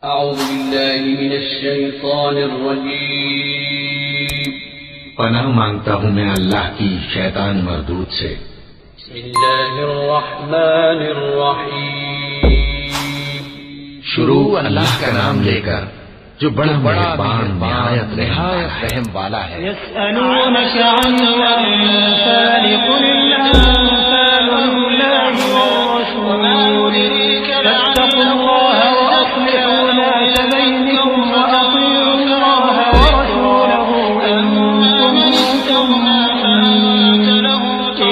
أعوذ بالله من الشيطان الرجيم پناہ مانگتا ہوں میں اللہ کی شیطان مردود سے۔ بسم الله الرحمن الرحيم شروع اللہ کا نام لے کر جو بڑا مہربان نہایت رحم والا ہے۔ يسألونك عن الأنفال قل الأنفال لله والرسول فاتقوا الله وأصلحوا ذات بينكم وأطيعوا الله ورسوله إن كنتم مؤمنين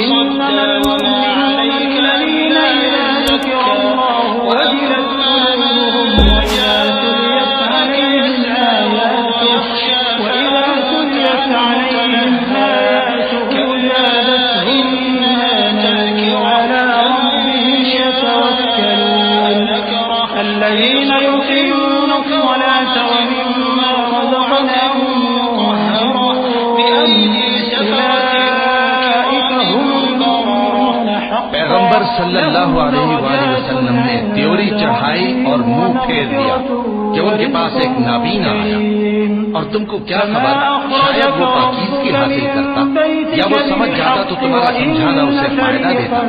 إنما المؤمنون الذين إذا ذكر الله وجلت قلوبهم وإذا تليت عليهم آياته زادتهم إيمانا وعلى ربهم يتوكلون الذين يقيمون الصلاة ومما رزقناهم ينفقون أولئك هم المؤمنون حقا۔ پیغمبر صلی اللہ علیہ وآلہ وسلم نے تیوری چڑھائی اور منہ پھیر دیا کہ ان کے پاس ایک نابینا آیا، اور تم کو کیا خبر شاید وہ پاکیزگی حاصل کرتا یا وہ سمجھ جاتا تو تمہارا سمجھانا اسے فائدہ دیتا۔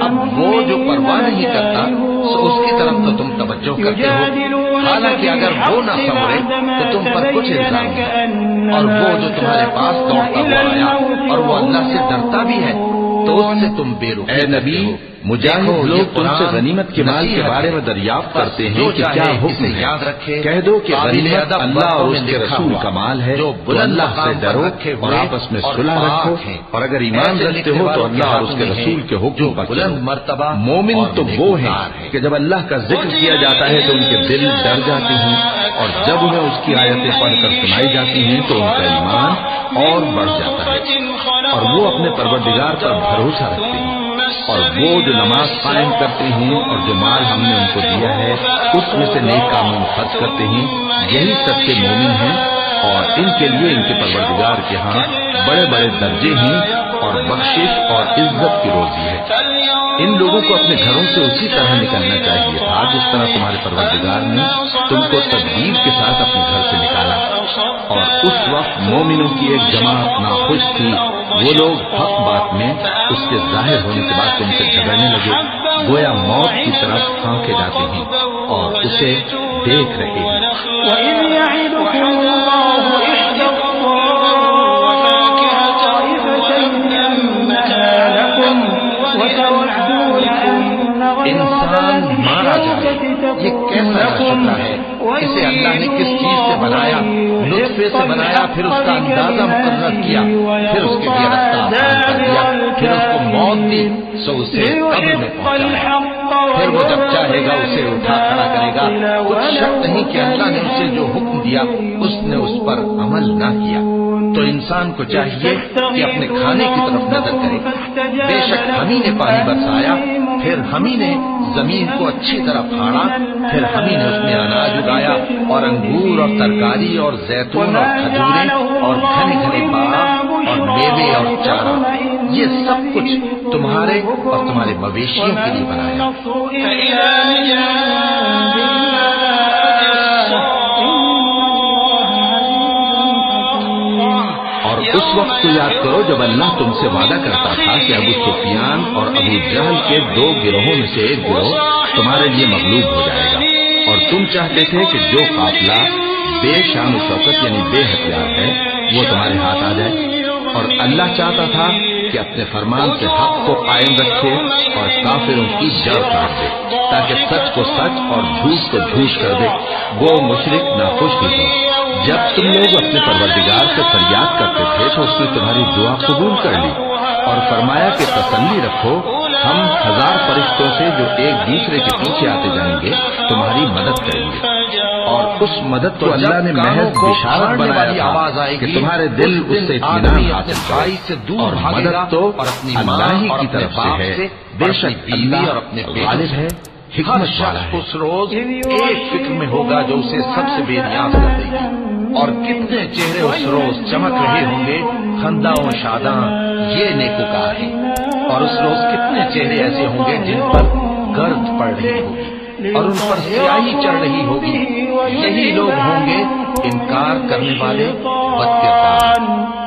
اب وہ جو پرواہ نہیں کرتا سو اس کی طرف تو تم توجہ کرتے ہو، حالانکہ اگر وہ نہ سنورے تو تم پر کچھ الزام ہے۔ اور وہ جو تمہارے پاس دوڑتا ہوا آیا اور وہ اللہ سے ڈرتا بھی ہے تو اس سے تم بے رخ۔ اے نبی، مجاہد لوگ تم سے غنیمت کے مال کے بارے میں دریافت کرتے ہیں کہ کیا حکم ہے۔ کہہ دو کہ غنیمت اللہ اور اس کے رسول کا مال ہے، تو اللہ سے ڈرو اور آپس میں صلح رکھو، اور اگر ایمان رکھتے ہو تو اللہ اور اس کے رسول کے حکم پر چلو۔ مومن تو وہ ہیں کہ جب اللہ کا ذکر کیا جاتا ہے تو ان کے دل ڈر جاتے ہیں، اور جب انہیں اس کی آیتیں پڑھ کر سنائی جاتی ہیں تو ان کا ایمان اور بڑھ جاتا ہے، اور وہ اپنے پروردگار پر بھروسہ رکھتے ہیں، اور وہ جو نماز قائم کرتے ہیں اور جو مال ہم نے ان کو دیا ہے اس میں سے نیک کاموں میں خرچ کرتے ہیں، یہی سچے مومن ہیں، اور ان کے لیے ان کے پروردگار کے ہاں بڑے بڑے درجے ہیں اور بخشش اور عزت کی روزی ہے۔ ان لوگوں کو اپنے گھروں سے اسی طرح نکلنا چاہیے تھا جس طرح تمہارے پروردگار نے تم کو تدبیر کے ساتھ اپنے گھر سے نکالا، اور اس وقت مومنوں کی ایک جماعت ناخوش تھی، وہ لوگ حق بات میں اس کے ظاہر ہونے کے بعد تم سے جھگڑنے لگے، گویا موت کی طرف پھانکے جاتے ہیں اور اسے دیکھ رہے ہیں۔ وَإِذْ يَعِدُكُمُ اللَّهُ إِحْدَى الطَّائِفَتَيْنِ أَنَّهَا لَكُمْ وَتَوَدُّونَ أَنَّ غَيْرَ انسان مارا جائے، یہ کیسا شکر ہے؟ اسے اللہ نے کس چیز سے بنایا؟ نطفے سے بنایا، پھر اس کا اندازہ مقرر کیا، پھر اس کے لیے رستہ آسان کر دیا، پھر اس کو موت دی سو اسے قبر میں پہنچایا، پھر وہ جب چاہے گا اسے اٹھا کھڑا کرے گا۔ کچھ شک نہیں کہ اللہ نے اسے جو حکم دیا اس نے اس پر عمل نہ کیا۔ تو انسان کو چاہیے کہ اپنے کھانے کی طرف نظر کرے۔ بے شک ہم ہی نے پانی برسایا، پھر ہم ہی نے زمین کو اچھی طرح پھاڑا، پھر ہم ہی نے اس میں اناج اگایا اور انگور اور ترکاری اور زیتون اور کھجوریں اور گھنے گھنے باغ اور میوے اور چارہ، یہ سب کچھ تمہارے اور تمہارے مویشیوں کے لیے بنایا۔ اور اس وقت کو یاد کرو جب اللہ تم سے وعدہ کرتا تھا کہ ابو سفیان اور ابو جہل کے دو گروہوں میں سے ایک گروہ تمہارے لیے مغلوب ہو جائے گا، اور تم چاہتے تھے کہ جو قافلہ بے شان و شوکت یعنی بے ہتھیار ہے وہ تمہارے ہاتھ آ جائے، اور اللہ چاہتا تھا کہ اپنے فرمان سے حق کو قائم رکھے اور کافروں کی جڑ کاٹ دے، تاکہ سچ کو سچ اور جھوٹ کو جھوٹ کر دے۔ وہ مشرک ناخوش بھی ہو۔ جب تم لوگ اپنے پروردگار سے فریاد کرتے تھے تو اس نے تمہاری دعا قبول کر لی اور فرمایا کہ تسلی رکھو، ہم 1000 فرشتوں سے جو ایک دوسرے کے پیچھے آتے جائیں گے تمہاری مدد کریں گے، اور اس مدد کو اللہ نے محض بشارت بنایا تھا کہ تمہارے دل اس سے اطمینان حاصل کرے، اور مدد تو اللہ ہی کی طرف سے ہے، بے شک اللہ غالب ہے، حکمت والا ہے۔ اس روز ایک فکر میں ہوگا جو اسے سب سے بے نیاز کر دے گی، اور کتنے چہرے اس روز چمک رہے ہوں گے، خنداں و شاداں، یہ نیکوکار ہیں، اور اس روز کتنے چہرے ایسے ہوں گے جن پر گرد پڑ رہی ہوگی اور ان پر سیاہی چڑھ رہی ہوگی، یہی لوگ ہوں گے انکار کرنے والے بد کردار۔